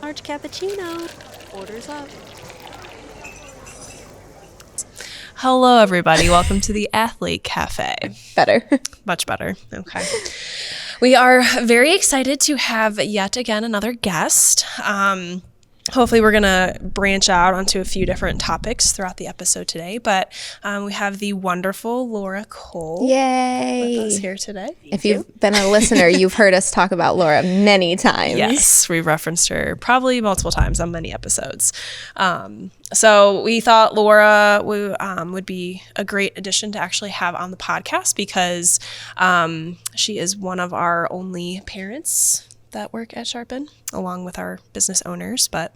Large cappuccino. Orders up. Hello, everybody. Welcome to the Athlete Cafe. Better. Much better. Okay. We are very excited to have yet again another guest. Hopefully we're going to branch out onto a few different topics throughout the episode today, but we have the wonderful Laura Cole Yay. with us here today. If you've been a listener, you've heard us talk about Laura many times. Yes, we've referenced her probably multiple times on many episodes. So we thought Laura would be a great addition to actually have on the podcast because she is one of our only parents that work at Sharpen, along with our business owners. But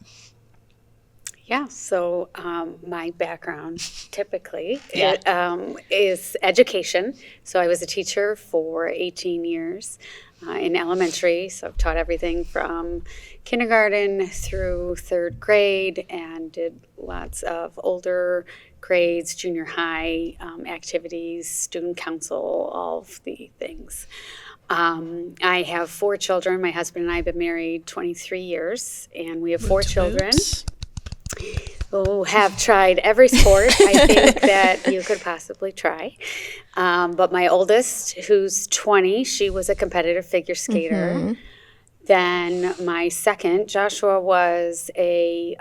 yeah, so my background typically is education. So I was a teacher for 18 years in elementary. So I've taught everything from kindergarten through third grade and did lots of older grades, junior high activities, student council, all of the things. I have 4 children. My husband and I have been married 23 years, and we have 4 children who have tried every sport I think that you could possibly try. But my oldest, who's 20, she was a competitive figure skater. Mm-hmm. Then my second, Joshua, was he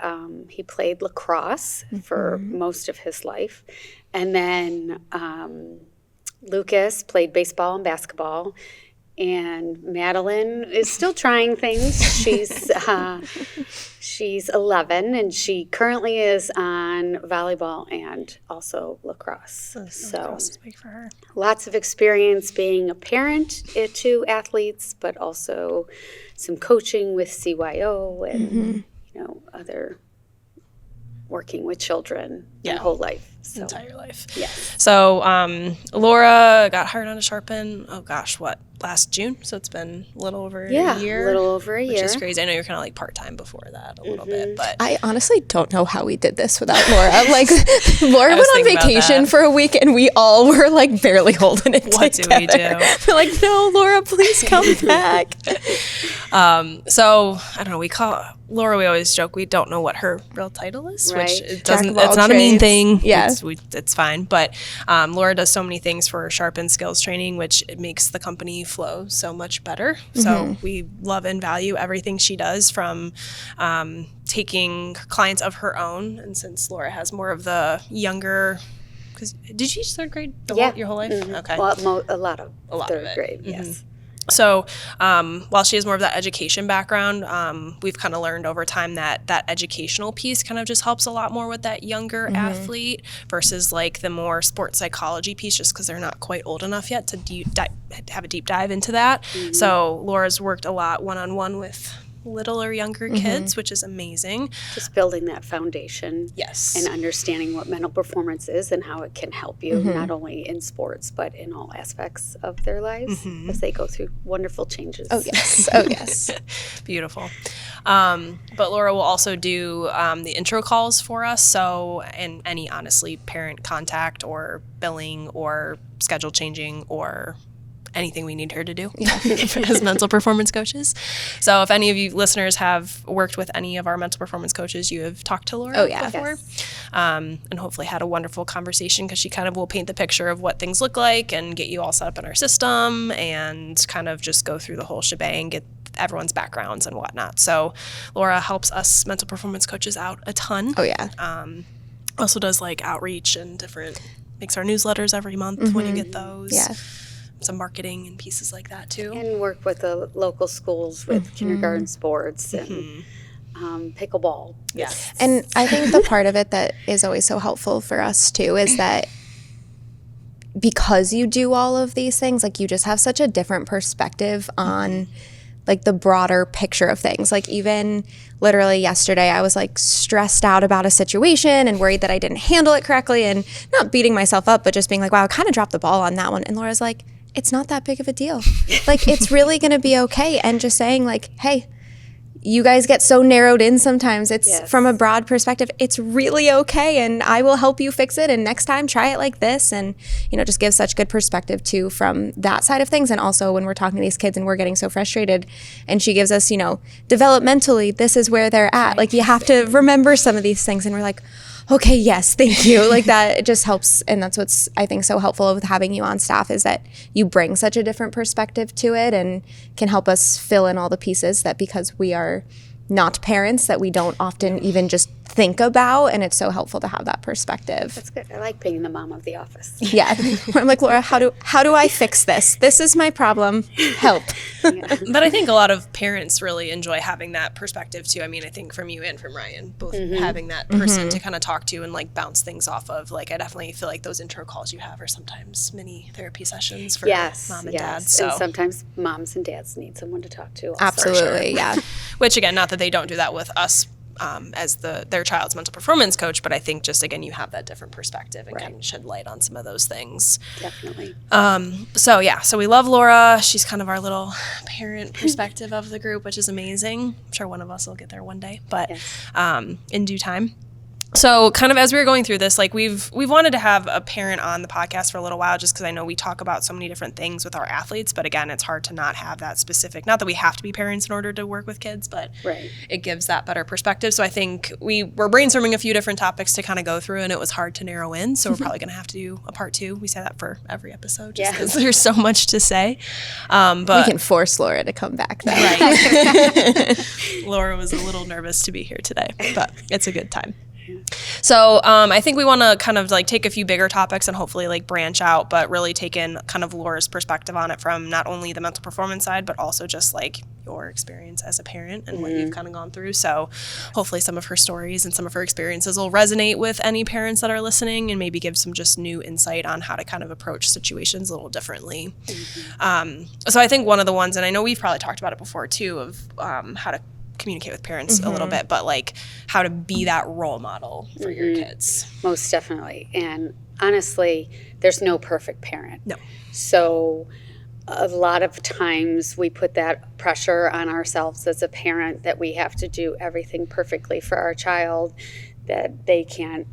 played lacrosse for most of his life. And then Lucas played baseball and basketball. And Madeline is still trying things. She's 11, and she currently is on volleyball and also lacrosse. So lacrosse is big for her. Lots of experience being a parent to athletes, but also some coaching with CYO and other working with children my whole life. So. Entire life. Yes. So Laura got hired on Sharpen, last June? So it's been a little over a year. A little over a year. Which is crazy. I know you're kind of like part-time before that a little bit, but I honestly don't know how we did this without Laura. Like, Laura went on vacation for a week and we all were like barely holding it what together. Do we do? We're like, no, Laura, please come back. So I don't know, we always joke we don't know what her real title is, right. which it's not a mean thing. Yeah. It's fine. But Laura does so many things for Sharpen Skills Training, which it makes the company flow so much better. So we love and value everything she does, from taking clients of her own. And since Laura has more of the younger, because did you teach third grade your whole life? Okay. Well, a lot of third grade, Mm-hmm. yes. So while she has more of that education background, we've kind of learned over time that educational piece kind of just helps a lot more with that younger athlete versus like the more sports psychology piece, just because they're not quite old enough yet to have a deep dive into that. So Laura's worked a lot one-on-one with little or younger kids, which is amazing. Just building that foundation. Yes. And understanding what mental performance is and how it can help you, not only in sports, but in all aspects of their lives as they go through wonderful changes. Oh, yes. Oh, yes. Beautiful. But Laura will also do the intro calls for us. So, and any, honestly, parent contact or billing or schedule changing or anything we need her to do as mental performance coaches. So if any of you listeners have worked with any of our mental performance coaches, you have talked to Laura before. Yes. And hopefully had a wonderful conversation, because she kind of will paint the picture of what things look like and get you all set up in our system and kind of just go through the whole shebang, get everyone's backgrounds and whatnot. So Laura helps us mental performance coaches out a ton. Oh, yeah. Also does like outreach and makes our newsletters every month when you get those. Yeah. Some marketing and pieces like that too. And work with the local schools with kindergarten sports and pickleball. Yes. And I think the part of it that is always so helpful for us too is that because you do all of these things, like you just have such a different perspective on like the broader picture of things. Like even literally yesterday, I was like stressed out about a situation and worried that I didn't handle it correctly, and not beating myself up, but just being like, wow, I kind of dropped the ball on that one. And Laura's like, it's not that big of a deal. Like, it's really going to be okay. And just saying like, hey, you guys get so narrowed in sometimes. It's Yes. from a broad perspective, it's really okay, and I will help you fix it, and next time try it like this, and just give such good perspective too from that side of things. And also when we're talking to these kids and we're getting so frustrated, and she gives us, developmentally, this is where they're at. Like, you have to remember some of these things, and we're like, okay, yes, thank you. Like, that, it just helps. And that's what's, I think, so helpful with having you on staff, is that you bring such a different perspective to it and can help us fill in all the pieces that, because we are not parents, that we don't often even just think about. And it's so helpful to have that perspective. That's good. I like being the mom of the office. Yeah. I'm like, Laura, how do I fix this? This is my problem. Help. But I think a lot of parents really enjoy having that perspective too. I mean, I think from you and from Ryan, both having that person to kind of talk to and like bounce things off of. Like, I definitely feel like those intro calls you have are sometimes mini therapy sessions for mom and dad. So And sometimes moms and dads need someone to talk to also. Absolutely. Yeah. which again, not that they don't do that with us as their child's mental performance coach, but I think just, again, you have that different perspective and can shed light on some of those things. Definitely. So we love Laura. She's kind of our little parent perspective of the group, which is amazing. I'm sure one of us will get there one day, but in due time. So kind of as we were going through this, like we've wanted to have a parent on the podcast for a little while, just because I know we talk about so many different things with our athletes, but again, it's hard to not have that specific, not that we have to be parents in order to work with kids, but it gives that better perspective. So I think we were brainstorming a few different topics to kind of go through, and it was hard to narrow in. So we're probably going to have to do a part 2. We say that for every episode, just because there's so much to say. But we can force Laura to come back though. Right. Laura was a little nervous to be here today, but it's a good time. So I think we want to kind of like take a few bigger topics and hopefully like branch out, but really take in kind of Laura's perspective on it from not only the mental performance side, but also just like your experience as a parent and what you've kind of gone through. So hopefully some of her stories and some of her experiences will resonate with any parents that are listening and maybe give some just new insight on how to kind of approach situations a little differently. So I think one of the ones, and I know we've probably talked about it before too, of how to communicate with parents a little bit, but like how to be that role model for your kids. Most definitely. And honestly, there's no perfect parent. No. So a lot of times we put that pressure on ourselves as a parent that we have to do everything perfectly for our child, that they can't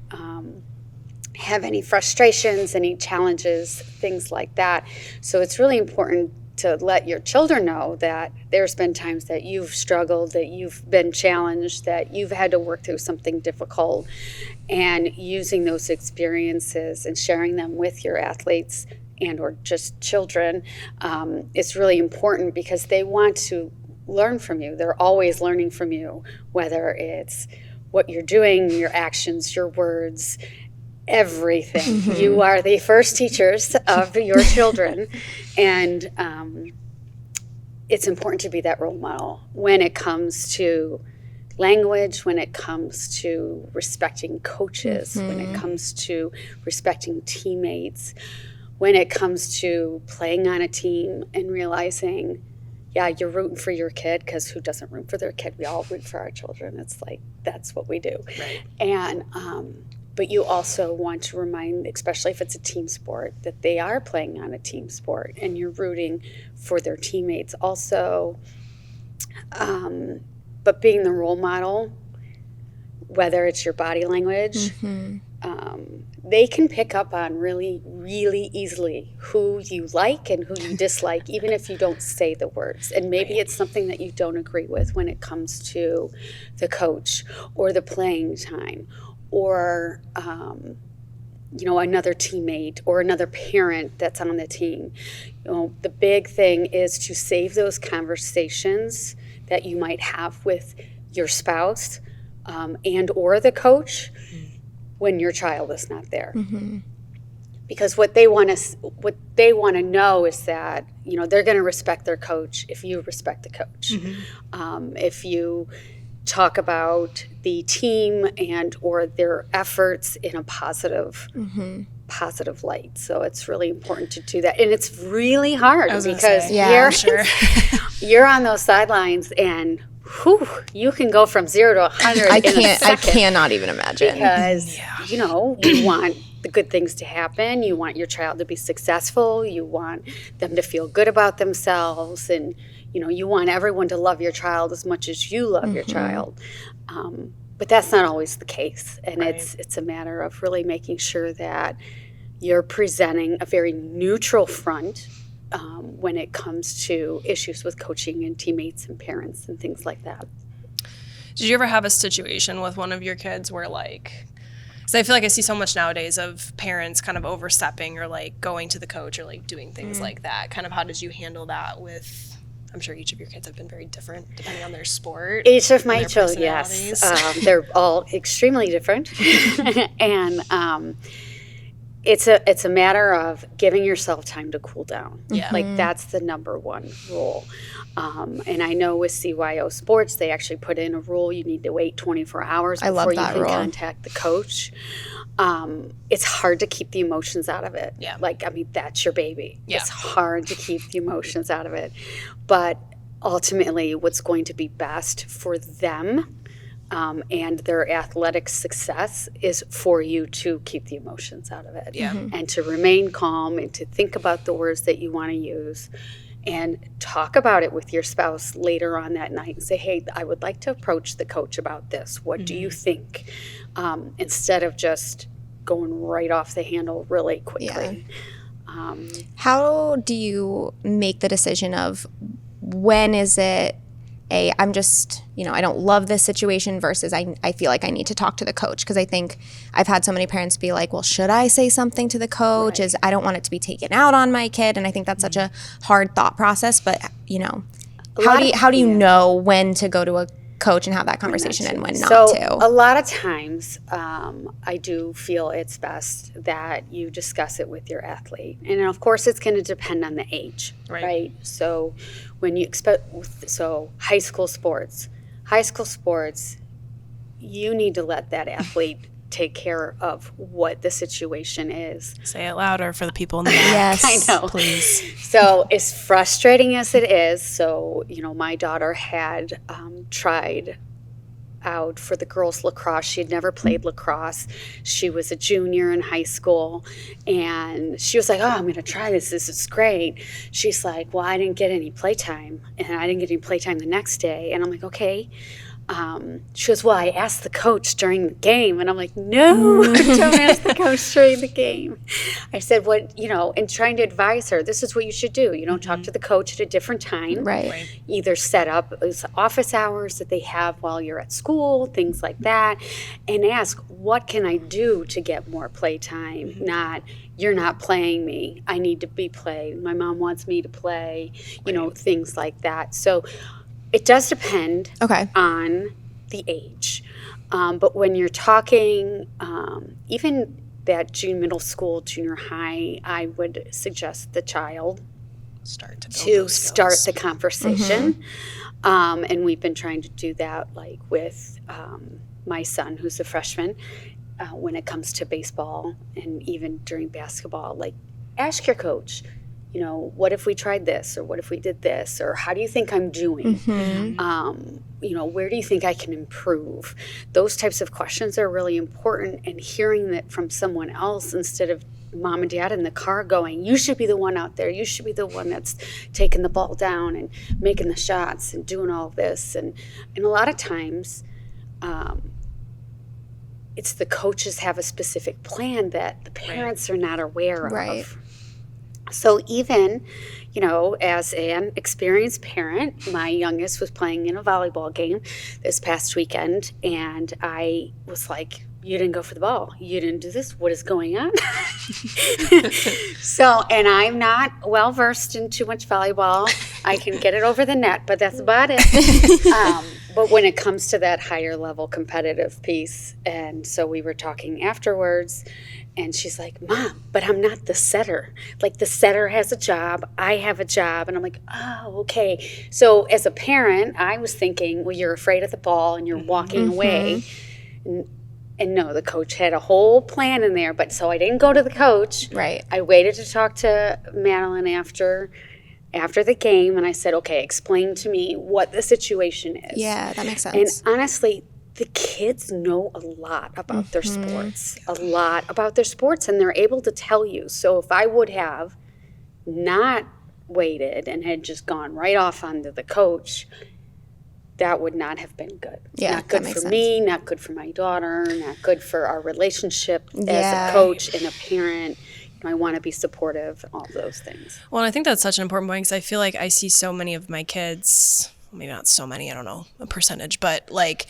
have any frustrations, any challenges, things like that. So it's really important to let your children know that there's been times that you've struggled, that you've been challenged, that you've had to work through something difficult, and using those experiences and sharing them with your athletes and or just children is really important, because they want to learn from you. They're always learning from you, whether it's what you're doing, your actions, your words, everything. You are the first teachers of your children, and it's important to be that role model when it comes to language, when it comes to respecting coaches, when it comes to respecting teammates, when it comes to playing on a team and realizing, yeah, you're rooting for your kid, because who doesn't root for their kid? We all root for our children. It's like, that's what we do. Right. And but you also want to remind, especially if it's a team sport, that they are playing on a team sport and you're rooting for their teammates also. But being the role model, whether it's your body language, they can pick up on really, really easily who you like and who you dislike, even if you don't say the words. And maybe it's something that you don't agree with when it comes to the coach or the playing time, or another teammate or another parent that's on the team. The big thing is to save those conversations that you might have with your spouse and or the coach when your child is not there. Because what they want to know is that they're going to respect their coach if you respect the coach. If you talk about the team and or their efforts in a positive light. So it's really important to do that. And it's really hard because you're on those sidelines and you can go from 0 to 100 I in a second. I cannot even imagine. Because, you want the good things to happen. You want your child to be successful. You want them to feel good about themselves. And, you want everyone to love your child as much as you love your child. But that's not always the case. And it's a matter of really making sure that you're presenting a very neutral front when it comes to issues with coaching and teammates and parents and things like that. Did you ever have a situation with one of your kids where like, so I feel like I see so much nowadays of parents kind of overstepping or like going to the coach or like doing things like that. Kind of how did you handle that with, I'm sure each of your kids have been very different depending on their sport. Each of my their children, yes. They're all extremely different. And it's a matter of giving yourself time to cool down. Yeah. Like that's the number one rule. And I know with CYO Sports, they actually put in a rule you need to wait 24 hours before you can contact the coach. It's hard to keep the emotions out of it. Yeah. Like, I mean, that's your baby. Yeah. It's hard to keep the emotions out of it. But ultimately, what's going to be best for them and their athletic success is for you to keep the emotions out of it. Yeah. And to remain calm and to think about the words that you want to use and talk about it with your spouse later on that night and say, hey, I would like to approach the coach about this. What do you think? Instead of just going right off the handle really quickly. Yeah. How do you make the decision of when is it I'm just, I don't love this situation versus I feel like I need to talk to the coach? Because I think I've had so many parents be like, well, should I say something to the coach? Right. I don't want it to be taken out on my kid. And I think that's such a hard thought process. But, how do you know when to go to a coach and have that conversation and when not to? A lot of times I do feel it's best that you discuss it with your athlete. And of course, it's going to depend on the age, right? So when you high school sports, you need to let that athlete take care of what the situation is. Say it louder for the people in the back. Yes, I know. Please. So as frustrating as it is, my daughter had tried out for the girls lacrosse. She had never played lacrosse. She was a junior in high school, and she was like, oh, I'm going to try this. This is great. She's like, well, I didn't get any playtime, and I didn't get any playtime the next day. And I'm like, okay. She goes, well, I asked the coach during the game. And I'm like, no, don't ask the coach during the game. I said, and trying to advise her, this is what you should do. Talk to the coach at a different time. Right. Either set up office hours that they have while you're at school, things like that, and ask, what can I do to get more play time? Not, you're not playing me. I need to be played. My mom wants me to play, things like that. So it does depend on the age. But when you're talking, even that middle school, junior high, I would suggest the child start the conversation. And we've been trying to do that with my son, who's a freshman, when it comes to baseball and even during basketball. Ask your coach, what if we tried this, or what if we did this, or how do you think I'm doing? Where do you think I can improve? Those types of questions are really important, and hearing that from someone else instead of mom and dad in the car going, you should be the one out there. You should be the one that's taking the ball down and making the shots and doing all this. And a lot of times it's the coaches have a specific plan that the parents are not aware of. So even, as an experienced parent, my youngest was playing in a volleyball game this past weekend, and I was like, you didn't go for the ball. You didn't do this. What is going on? And I'm not well versed in too much volleyball. I can get it over the net, but that's about it. But when it comes to that higher level competitive piece, and so we were talking afterwards, and she's like, Mom, but I'm not the setter. The setter has a job, I have a job. And I'm like, oh, okay. So as a parent, I was thinking, well, you're afraid of the ball and you're walking away. And no, the coach had a whole plan in there. But so I didn't go to the coach. Right. I waited to talk to Madeline after the game, and I said, okay, explain to me what the situation is. Yeah, that makes sense. And honestly, the kids know a lot about their sports, and they're able to tell you. So if I would have not waited and had just gone right off onto the coach, that would not have been good. Yeah, not good that for makes me, not good for my daughter, not good for our relationship as a coach and a parent. I want to be supportive, all those things. Well, and I think that's such an important point because I feel like I see so many of my kids, maybe not so many, I don't know, a percentage, but like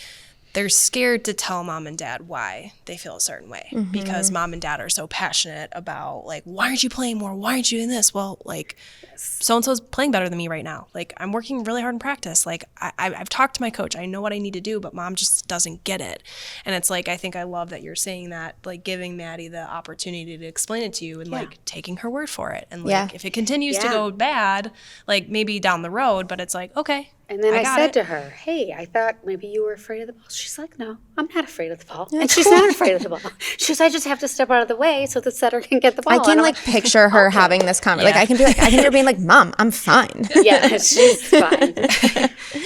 they're scared to tell mom and dad why they feel a certain way because mom and dad are so passionate about like, why aren't you playing more? Why aren't you doing this? Well, like so-and-so's playing better than me right now. Like I'm working really hard in practice. Like I've talked to my coach. I know what I need to do, but mom just doesn't get it. And it's like, I think I love that you're saying that, like giving Maddie the opportunity to explain it to you and like taking her word for it. And like, if it continues to go bad, like maybe down the road, but it's like, okay. And then I said to her, hey, I thought maybe you were afraid of the ball. She's like, no, I'm not afraid of the ball. And she's not afraid of the ball. She says, I just have to step out of the way so the setter can get the ball. I can like picture her having this conversation. Like I can hear her being like, Mom, I'm fine. Yeah, she's fine.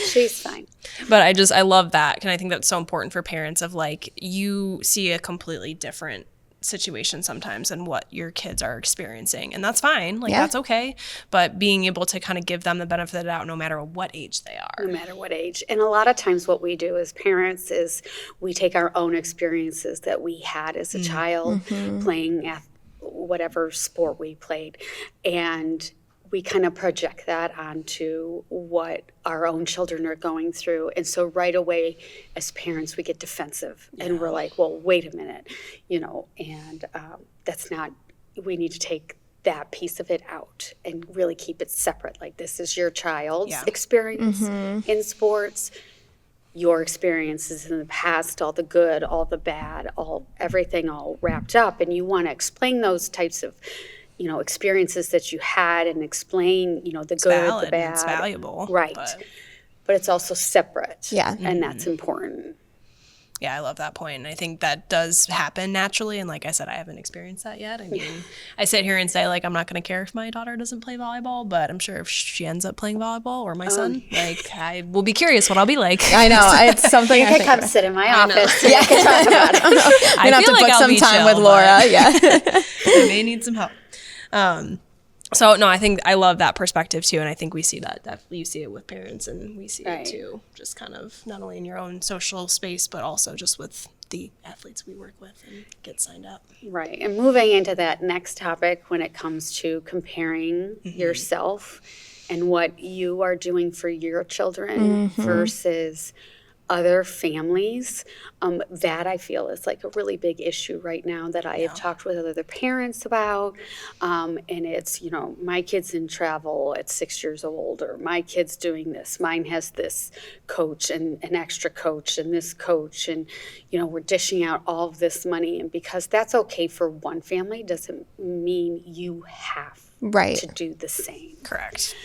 She's fine. But I love that. And I think that's so important for parents of like, you see a completely different situation sometimes and what your kids are experiencing, and that's fine, like that's okay, but being able to kind of give them the benefit of the doubt no matter what age they are. No matter what age. And a lot of times what we do as parents is we take our own experiences that we had as a child playing whatever sport we played, and we kind of project that onto what our own children are going through. And so right away, as parents, we get defensive and we're like, well, wait a minute, and that's not, we need to take that piece of it out and really keep it separate. Like this is your child's experience in sports, your experiences in the past, all the good, all the bad, everything all wrapped up. And you want to explain those types of experiences that you had and explain, the good, valid, the bad. It's valuable. Right. But it's also separate. Yeah. And that's important. Yeah, I love that point. And I think that does happen naturally. And like I said, I haven't experienced that yet. I mean, I sit here and say, like, I'm not going to care if my daughter doesn't play volleyball, but I'm sure if she ends up playing volleyball or my son, like, I will be curious what I'll be like. I know. It's something You I can think come about. sit in my office. Yeah, I can talk about it. You're going to have to book some time with Laura. Yeah. I may need some help. So no, I think I love that perspective too, and I think we see that you see it with parents, and we see it too, just kind of not only in your own social space, but also just with the athletes we work with and get signed up. Right, and moving into that next topic when it comes to comparing yourself and what you are doing for your children versus other families, that I feel is like a really big issue right now that I have talked with other parents about. And it's, my kid's in travel at 6 years old, or my kid's doing this. Mine has this coach and an extra coach and this coach. And, we're dishing out all of this money. And because that's okay for one family doesn't mean you have to do the same. Correct.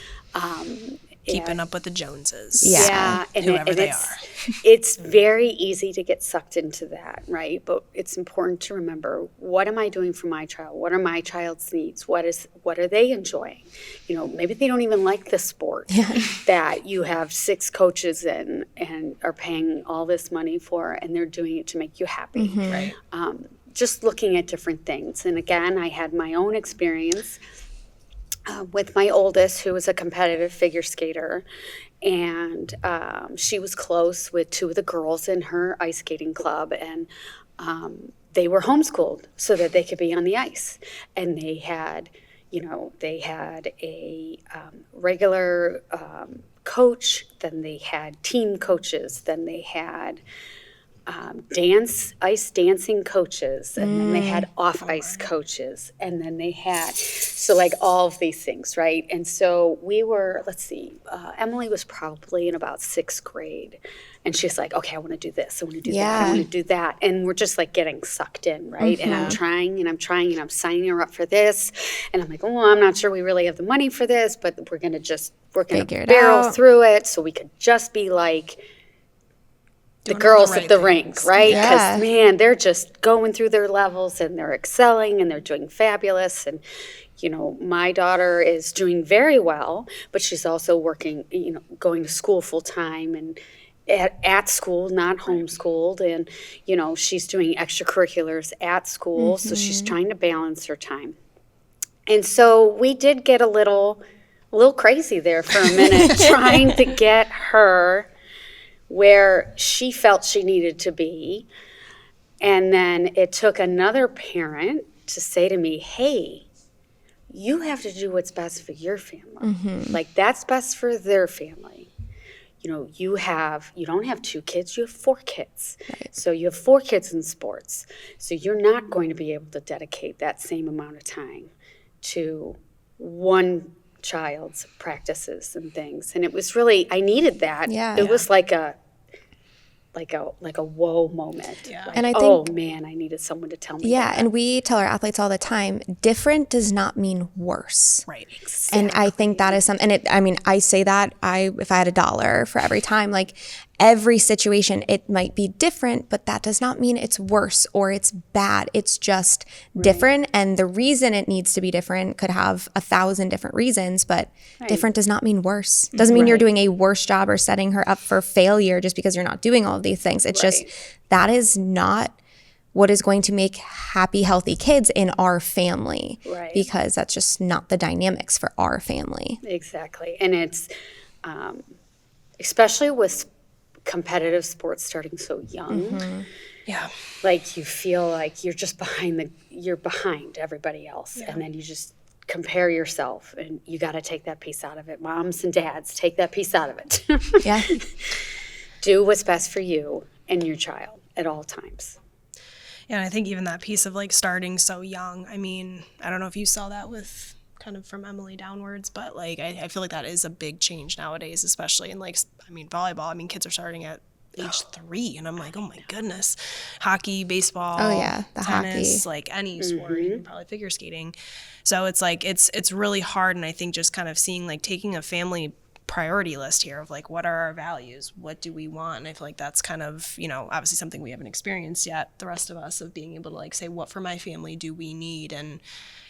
Keeping up with the Joneses. Yeah. And whoever they are. It's very easy to get sucked into that, right? But it's important to remember, what am I doing for my child? What are my child's needs? What are they enjoying? Maybe they don't even like the sport that you have 6 coaches in and are paying all this money for, and they're doing it to make you happy. Right. Just looking at different things. And again, I had my own experience with my oldest, who was a competitive figure skater, and she was close with 2 of the girls in her ice skating club, and they were homeschooled so that they could be on the ice. And they had, a regular coach, then they had team coaches, then they had ice dancing coaches, and then they had off-ice coaches, and then they had, so like all of these things, right? And so we were, Emily was probably in about 6th grade, and she's like, okay, I want to do this, I want to do that, I want to do that, and we're just like getting sucked in, right? And I'm trying, and I'm signing her up for this, and I'm like, oh, I'm not sure we really have the money for this, but we're going to barrel through it, so we could just be like the girls at the rink, right? Because, man, they're just going through their levels, and they're excelling, and they're doing fabulous. And, my daughter is doing very well, but she's also working, going to school full time and at school, not homeschooled. And, she's doing extracurriculars at school, so she's trying to balance her time. And so we did get a little a little crazy there for a minute, trying to get her where she felt she needed to be. And then it took another parent to say to me, hey, you have to do what's best for your family. Like, that's best for their family. You know, you don't have 2 kids, you have 4 kids. Right. So you have 4 kids in sports. So you're not going to be able to dedicate that same amount of time to one child's practices and things. And it was really, I needed that. Yeah. It was like a whoa moment. Yeah. Like, And I think, oh man, I needed someone to tell me that. and we tell our athletes all the time, different does not mean worse. Right. And I think that is something, and I say that if I had $1 for every time, like every situation, it might be different, but that does not mean it's worse or it's bad. It's just different. And the reason it needs to be different could have 1,000 different reasons, but different does not mean worse. Doesn't mean you're doing a worse job or setting her up for failure just because you're not doing all of these things. It's just, that is not what is going to make happy, healthy kids in our family. Right. Because that's just not the dynamics for our family. Exactly. And it's, especially with competitive sports starting so young, Yeah. like you feel like you're just you're behind everybody else. And then you just compare yourself, and you got to take that piece out of it. Moms and dads, take that piece out of it. Yeah. Do what's best for you and your child at all times. Yeah, and I think even that piece of like starting so young, I mean, I don't know if you saw that with kind of from Emily downwards, but like I feel like that is a big change nowadays, especially in like, I mean, volleyball. I mean, kids are starting at age 3, and I'm like, oh my goodness. Hockey, baseball, The tennis, hockey. like any sport, even probably figure skating. So it's like, it's really hard, and I think just kind of seeing like taking a family priority list here of like, what are our values, what do we want, and I feel like that's kind of, you know, obviously something we haven't experienced yet, the rest of us, of being able to like say, what for my family do we need? And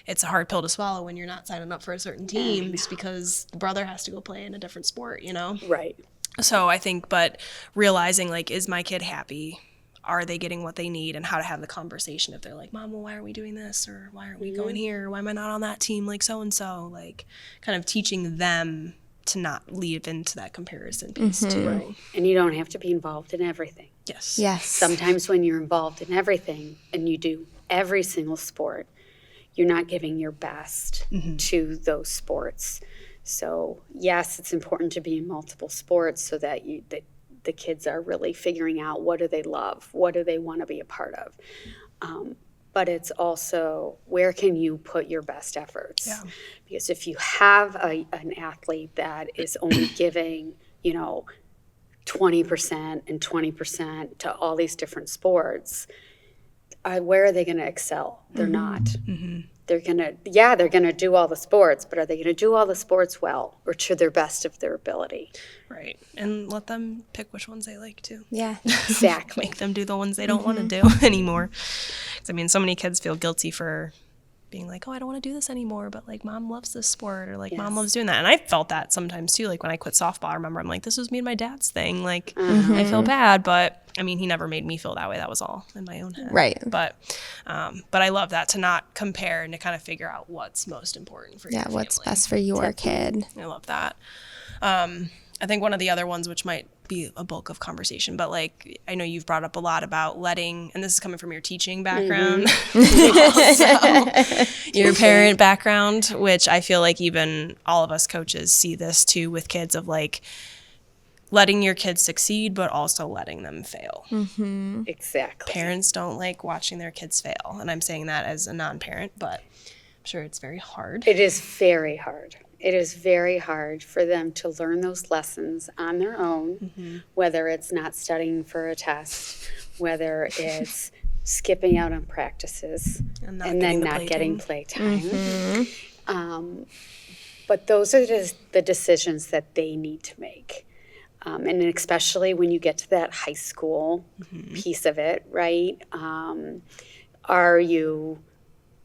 it's a hard pill to swallow when you're not signing up for a certain team just because the brother has to go play in a different sport, you know? Right. So I think, but realizing like, is my kid happy? Are they getting what they need? And how to have the conversation if they're like, Mom, well, why aren't we doing this? Or why aren't we going here? Why am I not on that team like so-and-so? Like kind of teaching them to not lead into that comparison piece too. Right. And you don't have to be involved in everything. Yes. Yes. Sometimes when you're involved in everything and you do every single sport, you're not giving your best to those sports. So yes, it's important to be in multiple sports so that the kids are really figuring out what do they love, what do they want to be a part of. But it's also, where can you put your best efforts? Yeah. Because if you have an athlete that is only giving, 20% and 20% to all these different sports, where are they going to excel? They're not. They're going to do all the sports, but are they going to do all the sports well or to their best of their ability? Right. And let them pick which ones they like too. Yeah. Exactly. Make them do the ones they don't want to do anymore. 'Cause, I mean, so many kids feel guilty for being like, oh, I don't want to do this anymore, but like Mom loves this sport, or like Mom loves doing that. And I felt that sometimes too. Like when I quit softball, I remember I'm like, this was me and my dad's thing. Like I feel bad, but I mean, he never made me feel that way. That was all in my own head. Right. But I love that, to not compare and to kind of figure out what's most important for your family. What's best for your kid. I love that. I think one of the other ones, which might be a bulk of conversation, but like I know you've brought up a lot about letting, and this is coming from your teaching background, also your parent background, which I feel like even all of us coaches see this too with kids, of like letting your kids succeed, but also letting them fail. Exactly. Parents don't like watching their kids fail, and I'm saying that as a non-parent, but I'm sure it's very hard. It is very hard. It is very hard for them to learn those lessons on their own, whether it's not studying for a test, whether it's skipping out on practices and then not getting playtime. But those are the decisions that they need to make. And especially when you get to that high school piece of it, right?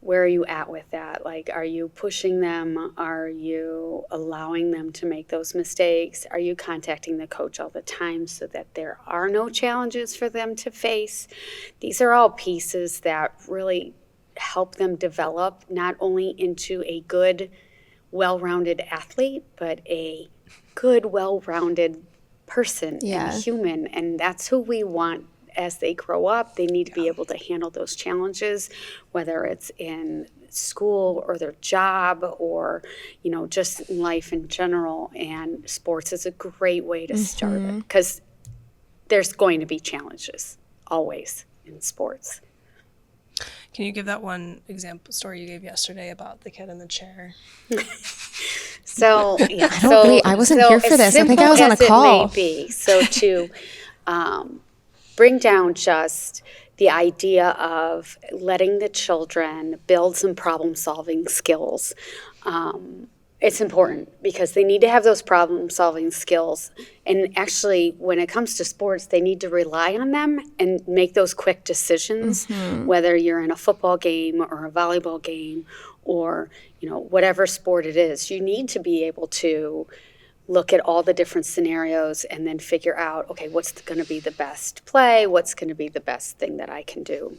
Where are you at with that? Like, are you pushing them? Are you allowing them to make those mistakes? Are you contacting the coach all the time so that there are no challenges for them to face? These are all pieces that really help them develop not only into a good well-rounded athlete, but a good, well-rounded person and human. And that's who we want as they grow up. They need to be able to handle those challenges, whether it's in school or their job or, you know, just life in general. And sports is a great way to start it, because there's going to be challenges always in sports. Can you give that one example story you gave yesterday about the kid in the chair? So, yeah. I wasn't here for this. I think I was on a call. It may be. So to bring down just the idea of letting the children build some problem-solving skills, it's important because they need to have those problem-solving skills. And actually, when it comes to sports, they need to rely on them and make those quick decisions, whether you're in a football game or a volleyball game or, you know, whatever sport it is. You need to be able to look at all the different scenarios and then figure out, okay, what's going to be the best play? What's going to be the best thing that I can do?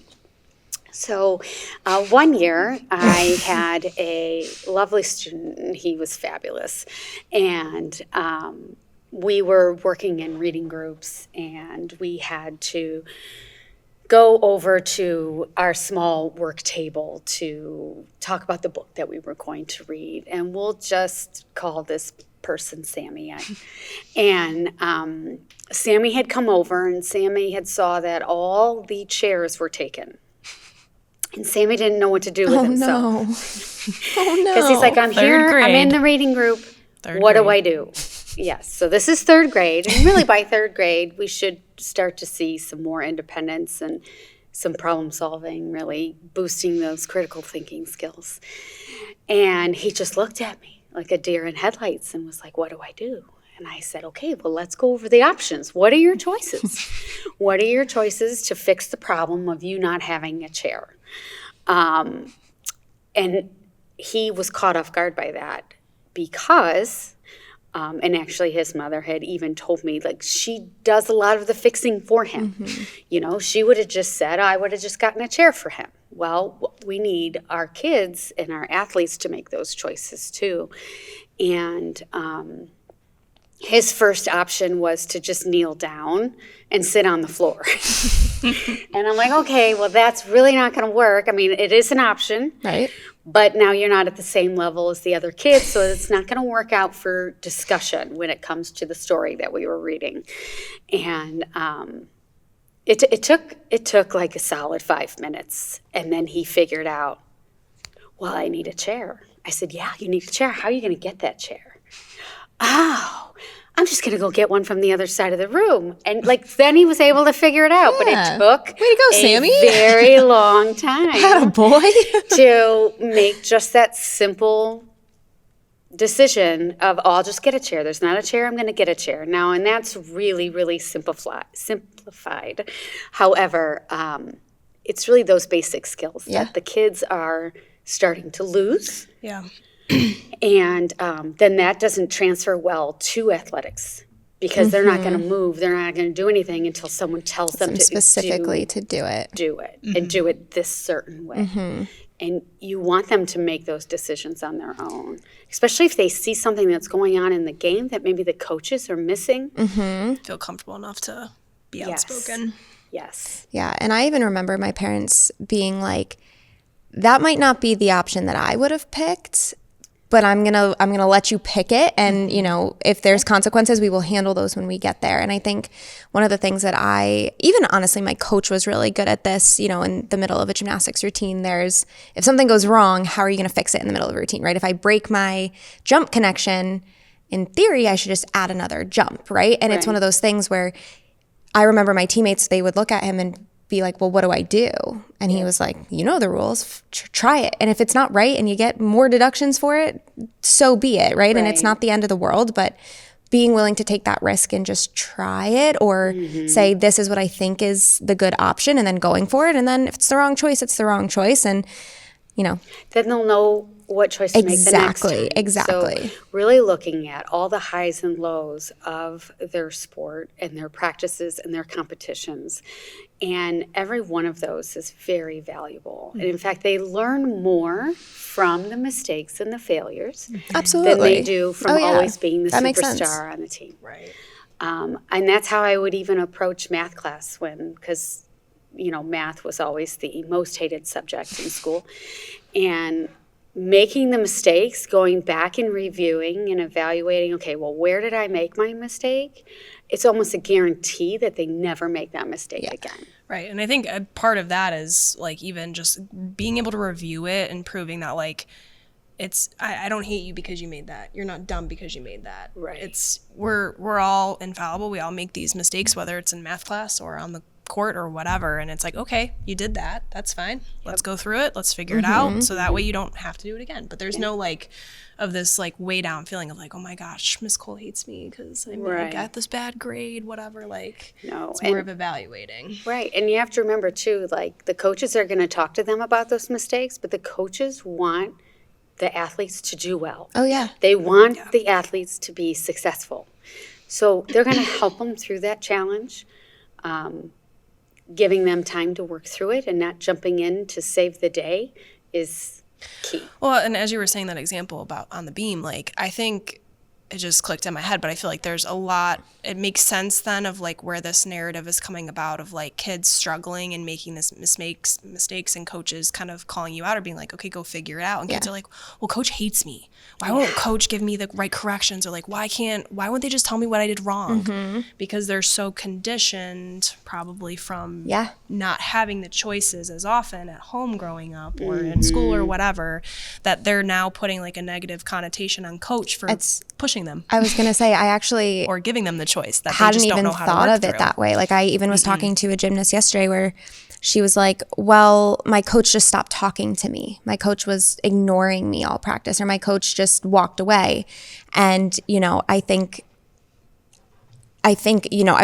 So one year I had a lovely student, and he was fabulous. And we were working in reading groups, and we had to go over to our small work table to talk about the book that we were going to read. And we'll just call this person Sammy. And Sammy had come over, and Sammy had saw that all the chairs were taken. And Sammy didn't know what to do with himself. Oh, no. Because he's like, I'm Third here, grade. I'm in the reading group. What do I do? Yes, so this is third grade. And really by third grade, we should start to see some more independence and some problem solving, really boosting those critical thinking skills. And he just looked at me like a deer in headlights and was like, what do I do? And I said, okay, well, let's go over the options. What are your choices? What are your choices to fix the problem of you not having a chair? And he was caught off guard by that because, and actually his mother had even told me, like, she does a lot of the fixing for him. You know, she would have just said, I would have just gotten a chair for him. Well, we need our kids and our athletes to make those choices too. And his first option was to just kneel down and sit on the floor. And I'm like, okay, well, that's really not going to work. I mean, it is an option. Right. But now you're not at the same level as the other kids, so it's not going to work out for discussion when it comes to the story that we were reading. And it took like a solid 5 minutes, and then he figured out, well, I need a chair. I said, yeah, you need a chair. How are you going to get that chair? Oh, I'm just going to go get one from the other side of the room. And like then he was able to figure it out, but it took Way to go, Sammy. a very long time Attaboy. to make just that simple decision of, oh, I'll just get a chair. There's not a chair, I'm going to get a chair. Now, and that's really, really simplified. However, it's really those basic skills that the kids are starting to lose. Yeah. And then that doesn't transfer well to athletics because they're not going to move. They're not going to do anything until someone tells them to Specifically to do it. and do it this certain way. And you want them to make those decisions on their own, especially if they see something that's going on in the game that maybe the coaches are missing. Feel comfortable enough to be outspoken. Yes. Yeah, and I even remember my parents being like, that might not be the option that I would have picked, but I'm gonna let you pick it, and you know, if there's consequences, we will handle those when we get there. And I think one of the things that even honestly, my coach was really good at this. You know, in the middle of a gymnastics routine, if something goes wrong, how are you gonna fix it in the middle of a routine, right? If I break my jump connection, in theory, I should just add another jump, right? And it's one of those things where I remember my teammates, they would look at him and be like, well, what do I do? And he was like, you know the rules, try it. And if it's not right and you get more deductions for it, so be it, right? And it's not the end of the world, but being willing to take that risk and just try it or say, this is what I think is the good option, and then going for it. And then if it's the wrong choice, it's the wrong choice. And, then they'll know what choice to make the next time. Exactly. So really looking at all the highs and lows of their sport and their practices and their competitions. And every one of those is very valuable. And in fact, they learn more from the mistakes and the failures Absolutely. than they do from always being the That makes sense. superstar on the team. Right. And that's how I would even approach math class because math was always the most hated subject in school. And making the mistakes, going back and reviewing and evaluating, okay, well, where did I make my mistake? It's almost a guarantee that they never make that mistake again. Right. And I think a part of that is like even just being able to review it and proving that like I don't hate you because you made that. You're not dumb because you made that. Right. We're all infallible. We all make these mistakes, whether it's in math class or on the court or whatever. And it's like, okay, you did that. That's fine. Let's go through it. Let's figure it out. So that way you don't have to do it again. But there's no of this way down feeling of like, oh my gosh, Miss Cole hates me because I got this bad grade, whatever. No, it's more of evaluating. Right. And you have to remember too, the coaches are going to talk to them about those mistakes, but the coaches want the athletes to do well. Oh, yeah. They want the athletes to be successful. So they're going to help them through that challenge, giving them time to work through it and not jumping in to save the day is key. Well, and as you were saying that example about on the beam, I think it just clicked in my head, but I feel like there's a lot, it makes sense then of where this narrative is coming about of kids struggling and making this mistakes and coaches kind of calling you out or being like, okay, go figure it out. And kids are like, well, coach hates me. Why won't coach give me the right corrections? Or why won't they just tell me what I did wrong? Because they're so conditioned probably from not having the choices as often at home growing up or in school or whatever, that they're now putting a negative connotation on coach for pushing them. I was going to say, I actually or giving them the choice that hadn't they just don't even know how to thought work of it through. that way. I even was talking to a gymnast yesterday where she was like, well, my coach just stopped talking to me. My coach was ignoring me all practice, or my coach just walked away. And, I think, I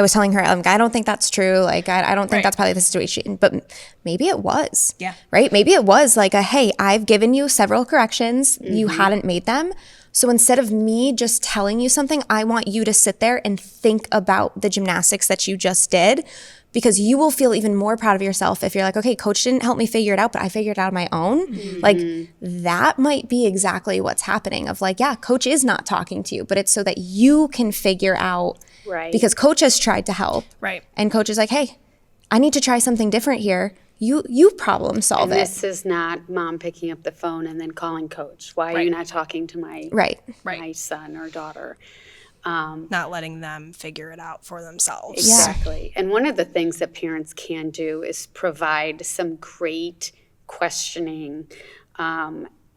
was telling her, I don't think that's true. I don't think that's probably the situation, but maybe it was. Yeah. Right? Maybe it was hey, I've given you several corrections. You hadn't made them. So instead of me just telling you something, I want you to sit there and think about the gymnastics that you just did, because you will feel even more proud of yourself if you're like, okay, coach didn't help me figure it out, but I figured it out on my own. That might be exactly what's happening of coach is not talking to you, but it's so that you can figure out, because coach has tried to help. Right. And coach is like, hey, I need to try something different here. You problem solve it. This is not mom picking up the phone and then calling coach. Why are you not talking to my my son or daughter? Not letting them figure it out for themselves. Exactly. And one of the things that parents can do is provide some great questioning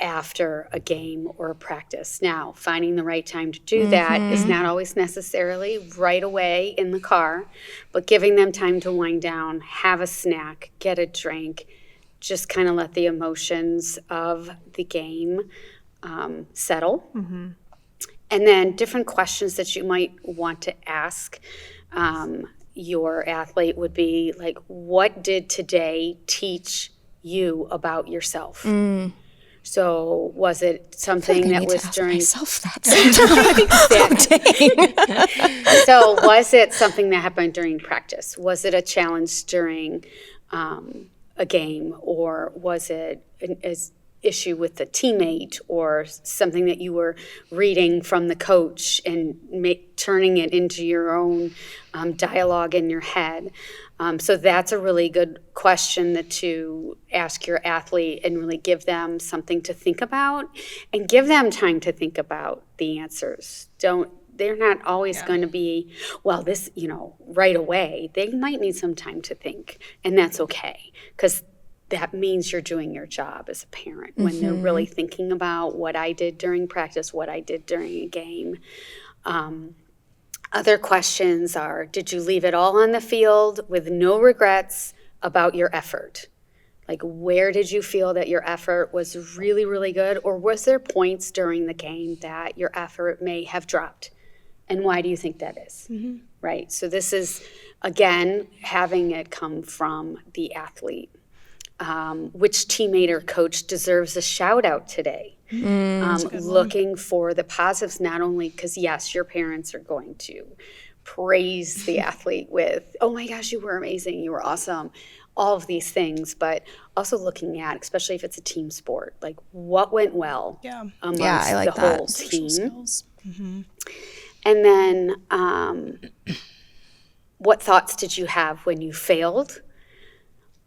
after a game or a practice. Now, finding the right time to do that is not always necessarily right away in the car, but giving them time to wind down, have a snack, get a drink, just kind of let the emotions of the game settle. And then different questions that you might want to ask your athlete would be what did today teach you about yourself? So was it something that was during myself that So was it something that happened during practice? Was it a challenge during a game, or was it an issue with the teammate, or something that you were reading from the coach and turning it into your own dialogue in your head? So that's a really good question to ask your athlete and really give them something to think about, and give them time to think about the answers. They're not always going to be, this, right away. They might need some time to think, and that's okay, because that means you're doing your job as a parent when they're really thinking about what I did during practice, what I did during a game. Other questions are, did you leave it all on the field with no regrets about your effort? Where did you feel that your effort was really, really good? Or was there points during the game that your effort may have dropped? And why do you think that is? Right? So this is, again, having it come from the athlete. which teammate or coach deserves a shout out today. Looking for the positives, not only because, yes, your parents are going to praise the athlete with, oh my gosh, you were amazing, you were awesome, all of these things, but also looking at, especially if it's a team sport, like what went well amongst I like the that. whole team. Skills. And then what thoughts did you have when you failed?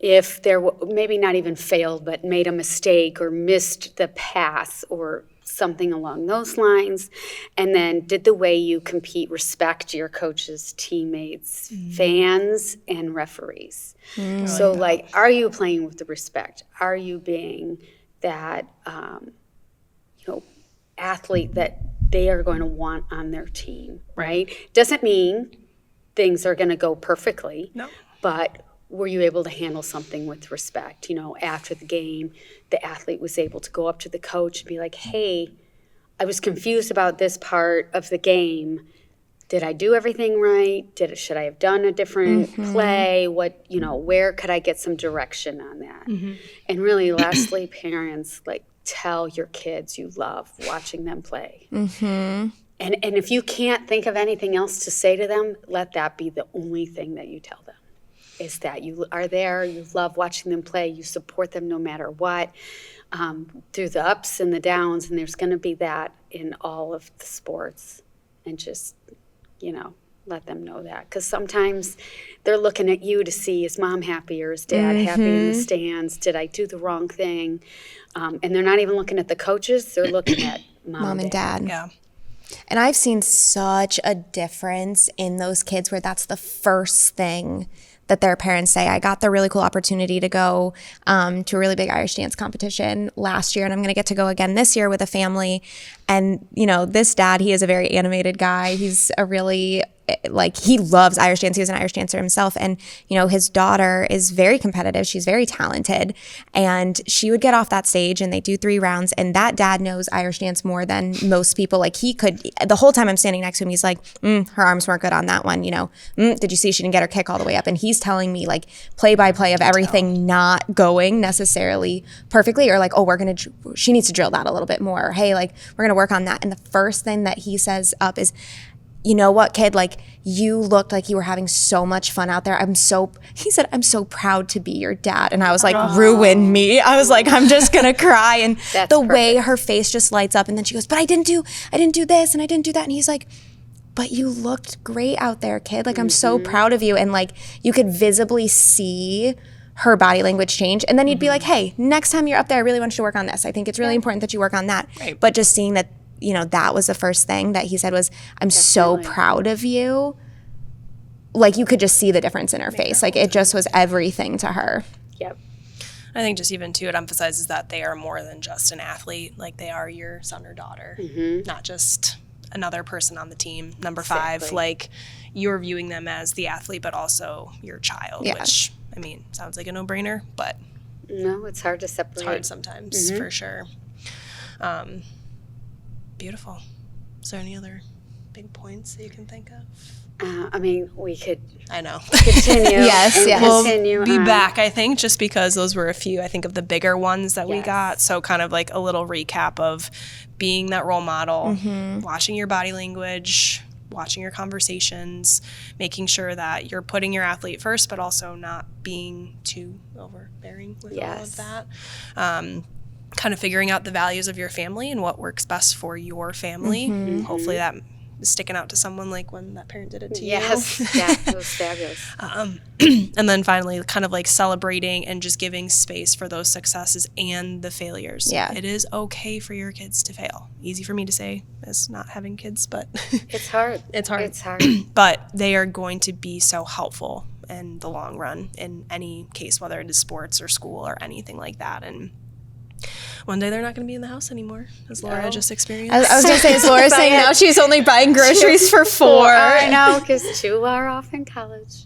If there maybe not even failed, but made a mistake or missed the pass or something along those lines. And then did the way you compete respect your coaches, teammates, fans, and referees? So like, are you playing with the respect? Are you being that, athlete that they are going to want on their team, right? Doesn't mean things are going to go perfectly. No. But were you able to handle something with respect? After the game, the athlete was able to go up to the coach and be like, hey, I was confused about this part of the game. Did I do everything right? Should I have done a different play? What, where could I get some direction on that? And really, lastly, parents, like, tell your kids you love watching them play. And if you can't think of anything else to say to them, let that be the only thing that you tell them, is that you are there, you love watching them play, you support them no matter what, through the ups and the downs, and there's going to be that in all of the sports. And just, let them know that. Because sometimes they're looking at you to see, is mom happy or is dad happy in the stands? Did I do the wrong thing? And they're not even looking at the coaches, they're looking at mom and dad. Yeah. And I've seen such a difference in those kids where that's the first thing that their parents say. I got the really cool opportunity to go to a really big Irish dance competition last year, and I'm going to get to go again this year with a family. And, this dad, he is a very animated guy. He's a really, he loves Irish dance. He was an Irish dancer himself. And, his daughter is very competitive. She's very talented. And she would get off that stage and they do 3 rounds. And that dad knows Irish dance more than most people. Like, he could, the whole time I'm standing next to him, he's like, her arms weren't good on that one. Did you see she didn't get her kick all the way up? And he's telling me, like, play by play of everything not going necessarily perfectly, or like, oh, she needs to drill that a little bit more. Or, hey, like, we're going to work on that. And the first thing that he says up is, you know what, kid, like, you looked like you were having so much fun out there. He said, I'm so proud to be your dad. And I was like, ruin me. I was like, I'm just going to cry. And way her face just lights up. And then she goes, but I didn't do this and I didn't do that. And he's like, but you looked great out there, kid. Like, I'm so proud of you. And like, you could visibly see her body language change. And then you'd be like, hey, next time you're up there, I really want you to work on this. I think it's really important that you work on that. Right. But just seeing that, that was the first thing that he said was, I'm so proud of you. Like, you could just see the difference in her face. Like, it just was everything to her. Yep. I think just even too, it emphasizes that they are more than just an athlete. Like, they are your son or daughter, not just another person on the team. Number 5, Exactly. like, you're viewing them as the athlete, but also your child, which, I mean, sounds like a no-brainer, but No, it's hard to separate. it's hard sometimes, for sure. Beautiful. Is there any other big points that you can think of? We could I know. continue. Yes, and yes. Continue Be on. back, I think, just because those were a few, I think, of the bigger ones that we Yes. got. So kind of like a little recap of being that role model, watching your body language, watching your conversations, making sure that you're putting your athlete first, but also not being too overbearing with all of that. Kind of figuring out the values of your family and what works best for your family. Hopefully that is sticking out to someone, like when that parent did it to Yes, you. that was fabulous. And then finally, kind of like celebrating and just giving space for those successes and the failures. Yeah. It is okay for your kids to fail. Easy for me to say as not having kids, but It's hard. It's hard. It's hard. but they are going to be so helpful in the long run in any case, whether it is sports or school or anything like that. And one day they're not going to be in the house anymore, as Laura just experienced. I was going to say, is Laura saying now she's only buying groceries for 4? I know, because 2 are off in college.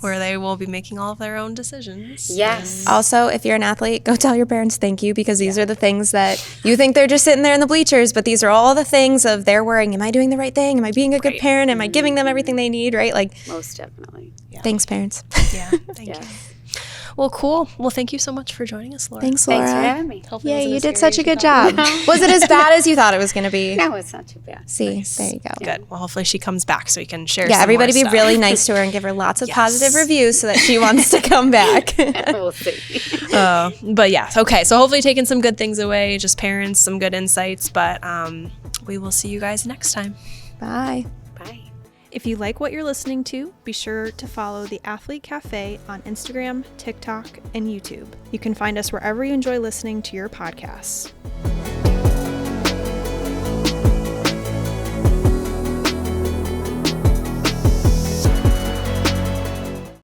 Where they will be making all of their own decisions. Yes. Also, if you're an athlete, go tell your parents thank you, because these are the things that you think they're just sitting there in the bleachers, but these are all the things of they're worrying, am I doing the right thing? Am I being a good parent? Am I giving them everything they need, right? Like, Most definitely. thanks, parents. Yeah, thank you. Well, cool. Well, thank you so much for joining us, Laura. Thanks, Laura. Thanks for having me. Hopefully it Yeah, wasn't you as did scary such a as you good thought. job. Was it as bad as you thought it was going to be? No, it's not too bad. See, there you go. Good. Well, hopefully she comes back so we can share Yeah, some everybody more be stuff. really nice to her and give her lots of Yes. positive reviews so that she wants to come back. We'll see. But yeah, okay. So hopefully taking some good things away, just parents, some good insights. But we will see you guys next time. Bye. Bye. If you like what you're listening to, be sure to follow the Athlete Cafe on Instagram, TikTok, and YouTube. You can find us wherever you enjoy listening to your podcasts.